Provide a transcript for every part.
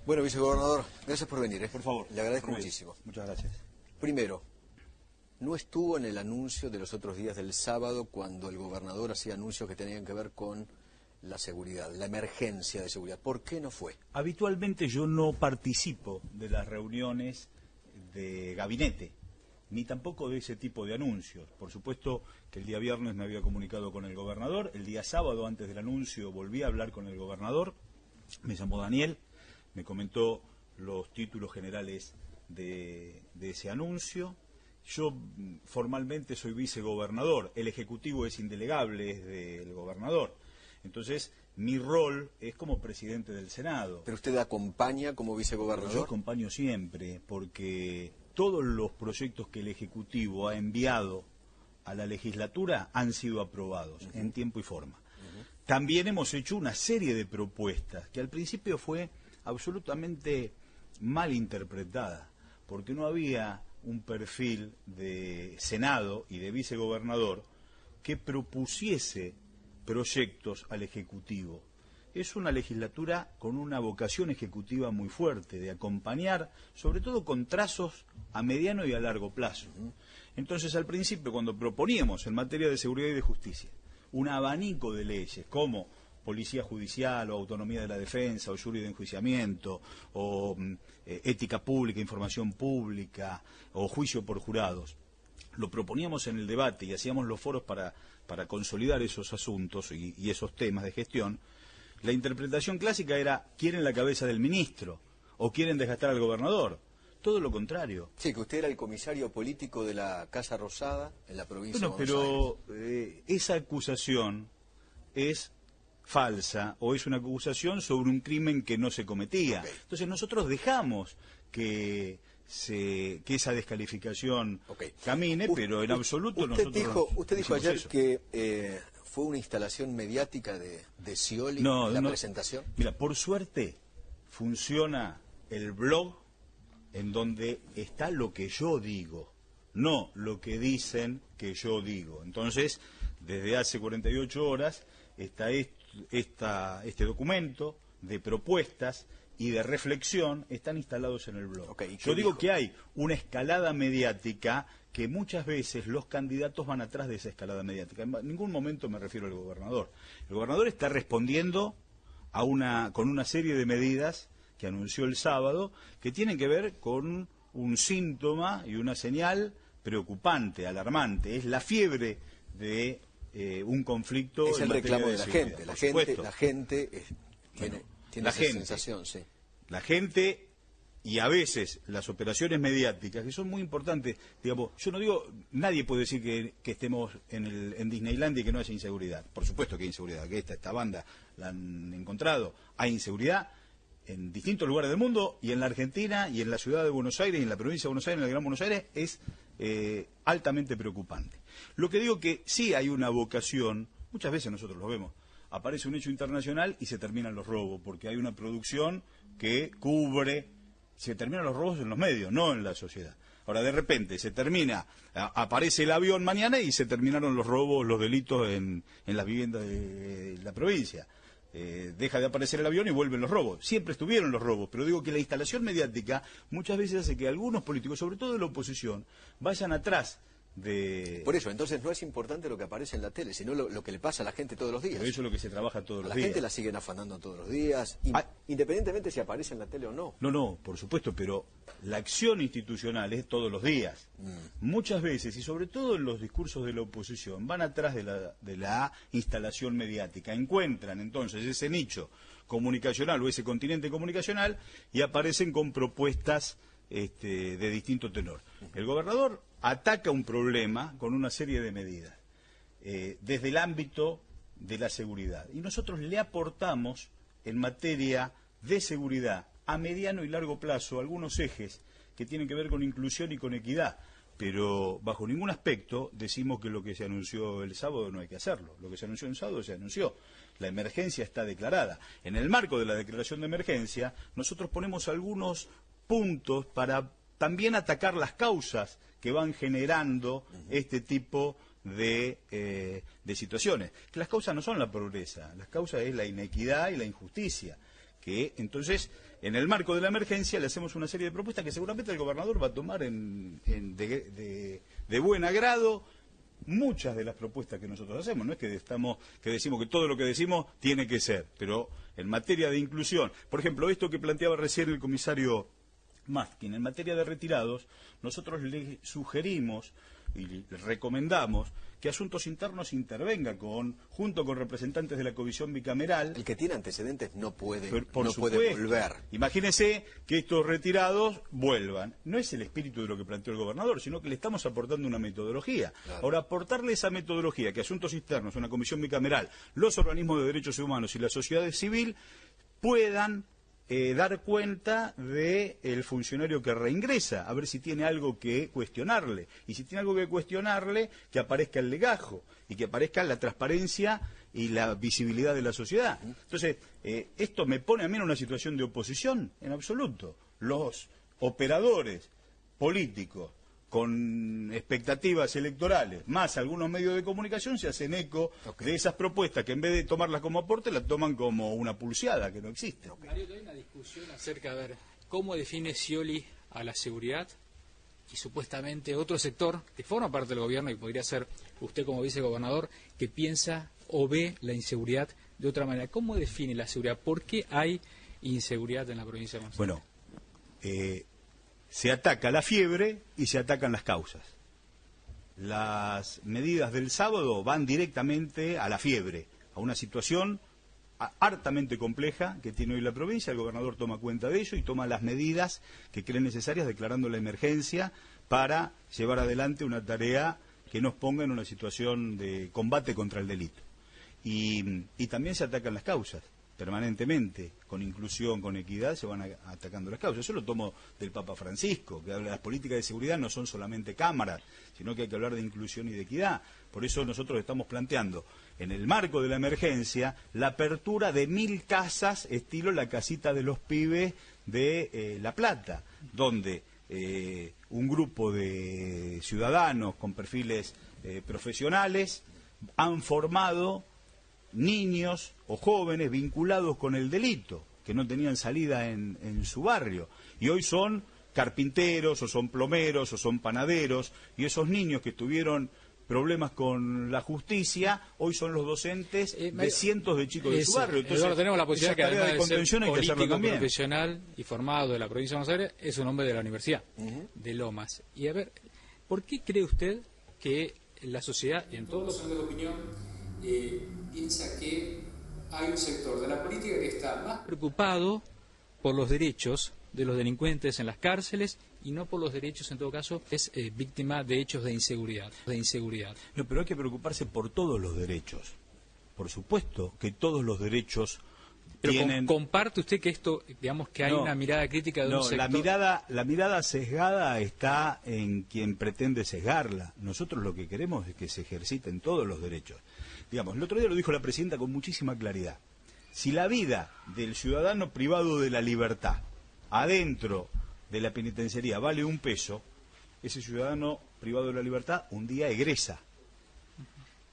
Bueno, vicegobernador, gracias por venir. Por favor. Le agradezco muchísimo. Muchas gracias. Primero, no estuvo en el anuncio de los otros días del sábado cuando el gobernador hacía anuncios que tenían que ver con la seguridad, la emergencia de seguridad. ¿Por qué no fue? Habitualmente yo no participo de las reuniones de gabinete, ni tampoco de ese tipo de anuncios. Por supuesto que el día viernes me había comunicado con el gobernador, el día sábado antes del anuncio volví a hablar con el gobernador, me llamó Daniel, me comentó los títulos generales de ese anuncio. Yo formalmente soy vicegobernador, el ejecutivo es indelegable, es del gobernador. Entonces, mi rol es como presidente del Senado. ¿Pero usted acompaña como vicegobernador? Yo acompaño siempre, porque todos los proyectos que el Ejecutivo ha enviado a la legislatura han sido aprobados en tiempo y forma. También hemos hecho una serie de propuestas que al principio fue absolutamente mal interpretada, porque no había un perfil de Senado y de vicegobernador que propusiese proyectos al Ejecutivo. Es una legislatura con una vocación ejecutiva muy fuerte, de acompañar, sobre todo con trazos a mediano y a largo plazo. Entonces, al principio, cuando proponíamos en materia de seguridad y de justicia un abanico de leyes, como policía judicial, o autonomía de la defensa, o jury de enjuiciamiento, o ética pública, información pública, o juicio por jurados, lo proponíamos en el debate y hacíamos los foros para consolidar esos asuntos y esos temas de gestión. La interpretación clásica era, quieren la cabeza del ministro, o quieren desgastar al gobernador. Todo lo contrario. Sí, que usted era el comisario político de la Casa Rosada en la provincia de Buenos Aires. Pero esa acusación es falsa, o es una acusación sobre un crimen que no se cometía. Okay. Entonces nosotros dejamos que esa descalificación camine, pero en absoluto Usted dijo ayer que fue una instalación mediática de Scioli la presentación. Mira, por suerte funciona el blog en donde está lo que yo digo, no lo que dicen que yo digo. Entonces, desde hace 48 horas está este documento de propuestas y de reflexión, están instalados en el blog. Yo digo que hay una escalada mediática que muchas veces los candidatos van atrás de esa escalada mediática. En ningún momento me refiero al gobernador. El gobernador está respondiendo con una serie de medidas que anunció el sábado, que tienen que ver con un síntoma y una señal preocupante, alarmante. Es la fiebre de un conflicto. Es el reclamo de la gente. La gente tiene esa sensación, sí. La gente y a veces las operaciones mediáticas, que son muy importantes. Digamos, yo no digo, nadie puede decir que estemos en Disneylandia y que no haya inseguridad. Por supuesto que hay inseguridad, que esta banda la han encontrado. Hay inseguridad en distintos lugares del mundo, y en la Argentina, y en la ciudad de Buenos Aires, y en la provincia de Buenos Aires, en el Gran Buenos Aires, es altamente preocupante. Lo que digo que sí hay una vocación, muchas veces nosotros lo vemos, aparece un hecho internacional y se terminan los robos, porque hay una producción que cubre, se terminan los robos en los medios, no en la sociedad. Ahora, de repente, aparece el avión mañana y se terminaron los robos, los delitos en las viviendas de la provincia. Deja de aparecer el avión y vuelven los robos. Siempre estuvieron los robos, pero digo que la instalación mediática muchas veces hace que algunos políticos, sobre todo de la oposición, vayan atrás de... Por eso, entonces no es importante lo que aparece en la tele, sino lo que le pasa a la gente todos los días. Pero eso es lo que se trabaja todos los días. La gente la siguen afanando todos los días, independientemente si aparece en la tele o no. No, por supuesto, pero la acción institucional es todos los días. Muchas veces, y sobre todo en los discursos de la oposición, van atrás de la instalación mediática. Encuentran entonces ese nicho comunicacional o ese continente comunicacional y aparecen con propuestas de distinto tenor. El gobernador ataca un problema con una serie de medidas, desde el ámbito de la seguridad. Y nosotros le aportamos en materia de seguridad a mediano y largo plazo algunos ejes que tienen que ver con inclusión y con equidad, pero bajo ningún aspecto decimos que lo que se anunció el sábado no hay que hacerlo. Lo que se anunció el sábado se anunció. La emergencia está declarada. En el marco de la declaración de emergencia, nosotros ponemos algunos puntos para también atacar las causas que van generando este tipo de situaciones. Que las causas no son la pobreza, las causas es la inequidad y la injusticia, que entonces, en el marco de la emergencia, le hacemos una serie de propuestas que seguramente el gobernador va a tomar de buen agrado. Muchas de las propuestas que nosotros hacemos, no es que decimos que todo lo que decimos tiene que ser, pero en materia de inclusión, por ejemplo, esto que planteaba recién el comisario Mafkin, en materia de retirados, nosotros le sugerimos y le recomendamos que Asuntos Internos intervenga junto con representantes de la comisión bicameral. El que tiene antecedentes no puede puede volver. Imagínese que estos retirados vuelvan. No es el espíritu de lo que planteó el gobernador, sino que le estamos aportando una metodología. Claro. Ahora, aportarle esa metodología, que Asuntos Internos, una comisión bicameral, los organismos de derechos humanos y la sociedad civil puedan dar cuenta del funcionario que reingresa, a ver si tiene algo que cuestionarle. Y si tiene algo que cuestionarle, que aparezca el legajo y que aparezca la transparencia y la visibilidad de la sociedad. Entonces, ¿esto me pone a mí en una situación de oposición? En absoluto. Los operadores políticos con expectativas electorales, más algunos medios de comunicación, se hacen eco de esas propuestas que en vez de tomarlas como aporte, las toman como una pulseada que no existe. Mario, hay una discusión acerca de cómo define Scioli a la seguridad y supuestamente otro sector que forma parte del gobierno y podría ser usted como vicegobernador que piensa o ve la inseguridad de otra manera. ¿Cómo define la seguridad? ¿Por qué hay inseguridad en la provincia de Buenos Aires? Bueno, se ataca la fiebre y se atacan las causas. Las medidas del sábado van directamente a la fiebre, a una situación hartamente compleja que tiene hoy la provincia. El gobernador toma cuenta de ello y toma las medidas que cree necesarias, declarando la emergencia para llevar adelante una tarea que nos ponga en una situación de combate contra el delito. Y también se atacan las causas. Permanentemente, con inclusión, con equidad, se van atacando las causas. Eso lo tomo del Papa Francisco, que habla de las políticas de seguridad no son solamente cámaras, sino que hay que hablar de inclusión y de equidad. Por eso nosotros estamos planteando, en el marco de la emergencia, la apertura de 1000 casas, estilo la casita de los pibes de La Plata, donde un grupo de ciudadanos con perfiles profesionales han formado niños o jóvenes vinculados con el delito, que no tenían salida en su barrio, y hoy son carpinteros, o son plomeros, o son panaderos, y esos niños que tuvieron problemas con la justicia, hoy son los docentes de cientos de chicos de su barrio. Entonces, tenemos la posibilidad que además de ser político también profesional y formado de la provincia de Buenos Aires, es un hombre de la Universidad de Lomas. Y a ver, ¿por qué cree usted que la sociedad, y en todos los años de opinión, piensa que hay un sector de la política que está más preocupado por los derechos de los delincuentes en las cárceles y no por los derechos, en todo caso, es víctima de hechos de inseguridad. No, pero hay que preocuparse por todos los derechos. Por supuesto que todos los derechos tienen... ¿Comparte usted que esto, digamos, que hay una mirada crítica de un sector? La mirada sesgada está en quien pretende sesgarla. Nosotros lo que queremos es que se ejerciten todos los derechos. Digamos, el otro día lo dijo la presidenta con muchísima claridad. Si la vida del ciudadano privado de la libertad adentro de la penitenciaría vale $1, ese ciudadano privado de la libertad un día egresa.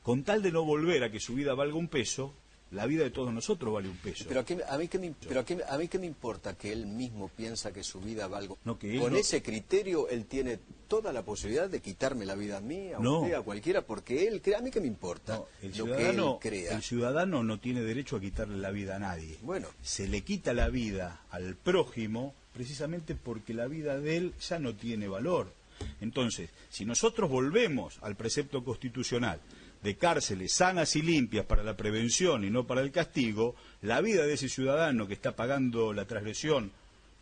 Con tal de no volver a que su vida valga $1, la vida de todos nosotros vale $1. Pero a mí qué me importa que él mismo piensa que su vida valga. No, que con ese criterio él tiene toda la posibilidad de quitarme la vida a mí, a usted, a cualquiera, porque él cree. A mí qué me importa lo que él crea. El ciudadano no tiene derecho a quitarle la vida a nadie. Bueno, se le quita la vida al prójimo precisamente porque la vida de él ya no tiene valor. Entonces, si nosotros volvemos al precepto constitucional de cárceles sanas y limpias para la prevención y no para el castigo, la vida de ese ciudadano que está pagando la transgresión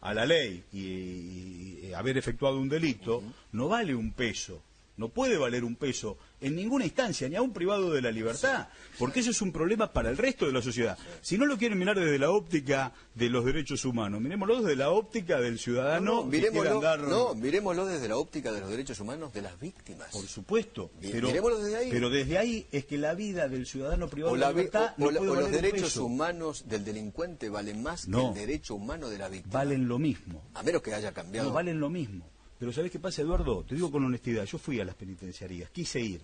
a la ley y haber efectuado un delito, no vale $1, no puede valer $1 en ninguna instancia, ni a un privado de la libertad, porque eso es un problema para el resto de la sociedad. Si no lo quieren mirar desde la óptica de los derechos humanos, miremoslo desde la óptica del ciudadano. Miremoslo desde la óptica de los derechos humanos de las víctimas. Por supuesto, miremoslo desde ahí. Pero desde ahí es que la vida del ciudadano privado de la libertad no puede valer los derechos humanos del delincuente valen más que el derecho humano de la víctima. Valen lo mismo. A menos que haya cambiado. No, valen lo mismo. Pero ¿sabés qué pasa, Eduardo? Te digo con honestidad, yo fui a las penitenciarías, quise ir,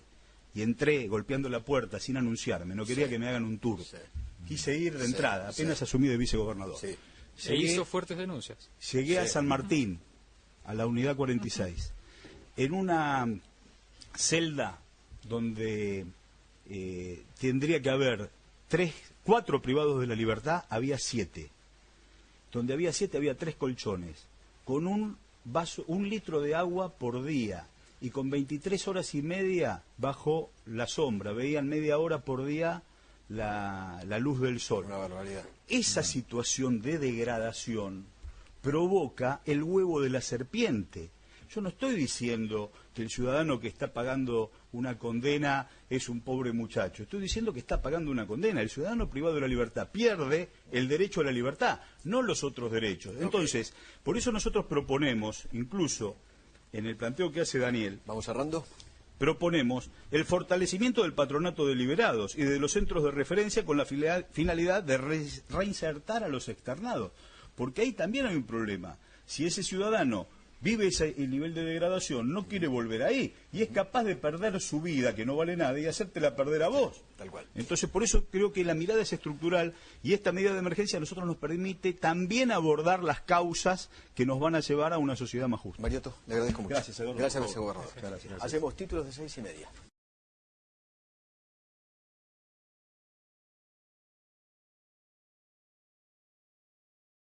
y entré golpeando la puerta sin anunciarme, no quería que me hagan un tour. Quise ir de entrada, apenas asumí de vicegobernador. Se hizo fuertes denuncias. Llegué a San Martín, a la unidad 46, en una celda donde tendría que haber 4 privados de la libertad, había 7. Donde había 7 había 3 colchones, con un litro de agua por día y con 23 horas y media bajo la sombra. Veían media hora por día la luz del sol. Una barbaridad. Esa situación de degradación provoca el huevo de la serpiente. Yo no estoy diciendo que el ciudadano que está pagando una condena es un pobre muchacho. Estoy diciendo que está pagando una condena. El ciudadano privado de la libertad pierde el derecho a la libertad, no los otros derechos. Entonces, por eso nosotros proponemos, incluso en el planteo que hace Daniel, ¿Vamos cerrando? proponemos el fortalecimiento del patronato de liberados y de los centros de referencia con la finalidad de reinsertar a los externados. Porque ahí también hay un problema. Si ese ciudadano vive el nivel de degradación, no quiere volver ahí y es capaz de perder su vida, que no vale nada, y hacértela perder a vos. Tal cual. Entonces, por eso creo que la mirada es estructural y esta medida de emergencia a nosotros nos permite también abordar las causas que nos van a llevar a una sociedad más justa. Mariotto, le agradezco mucho. Gracias, Eduardo. Gracias, vicegobernador. Hacemos títulos de 6:30.